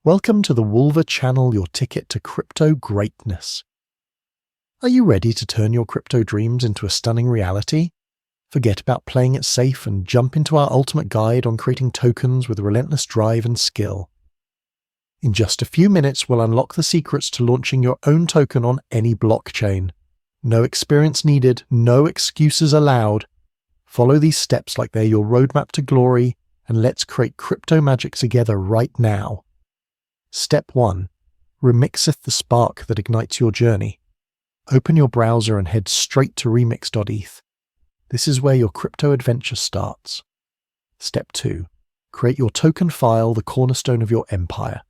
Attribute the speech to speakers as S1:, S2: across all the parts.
S1: Welcome to the Wolver Channel, your ticket to crypto greatness. Are you ready to turn your crypto dreams into a stunning reality? Forget about playing it safe and jump into our ultimate guide on creating tokens with relentless drive and skill. In just a few minutes, we'll unlock the secrets to launching your own token on any blockchain. No experience needed, no excuses allowed. Follow these steps like they're your roadmap to glory, and let's create crypto magic together right now. Step 1. Remixeth the spark that ignites your journey. Open your browser and head straight to remix.eth. This is where your crypto adventure starts. Step 2. Create your token file, the cornerstone of your empire.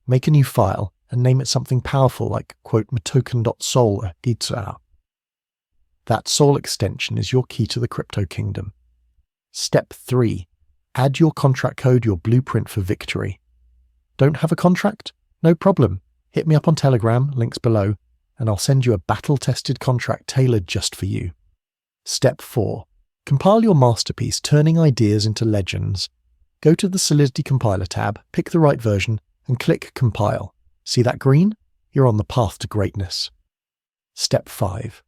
S1: Make a new file and name it something powerful like matoken.sol. That sol extension is your key to the crypto kingdom. Step 3. Add your contract code, your blueprint for victory. Don't have a contract? No problem. Hit me up on Telegram, links below, and I'll send you a battle-tested contract tailored just for you. Step 4. Compile your masterpiece, turning ideas into legends. Go to the Solidity Compiler tab, pick the right version, and click Compile. See that green? You're on the path to greatness. Step 5.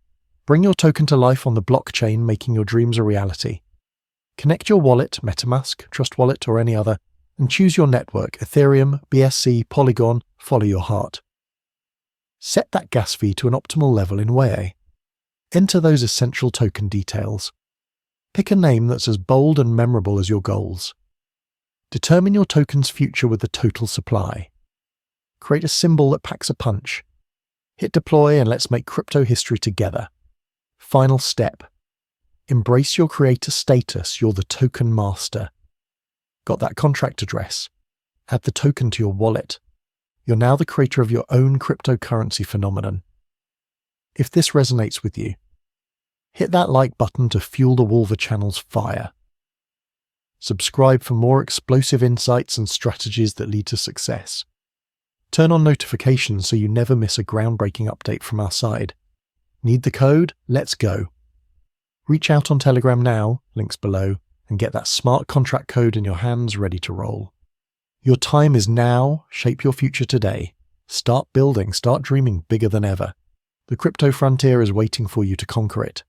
S1: Bring your token to life on the blockchain, making your dreams a reality. Connect your wallet, MetaMask, Trust Wallet, or any other, and choose your network, Ethereum, BSC, Polygon, follow your heart. Set that gas fee to an optimal level in Wei. Enter those essential token details. Pick a name that's as bold and memorable as your goals. Determine your token's future with the total supply. Create a symbol that packs a punch. Hit deploy and let's make crypto history together. Final step. Embrace your creator status, you're the token master. Got that contract address? Add the token to your wallet. You're now the creator of your own cryptocurrency phenomenon. If this resonates with you, hit that like button to fuel the Wolver Channel's fire. Subscribe for more explosive insights and strategies that lead to success. Turn on notifications so you never miss a groundbreaking update from our side. Need the code? Let's go. Reach out on Telegram now, links below, and get that smart contract code in your hands ready to roll. Your time is now. Shape your future today. Start building, start dreaming bigger than ever. The crypto frontier is waiting for you to conquer it.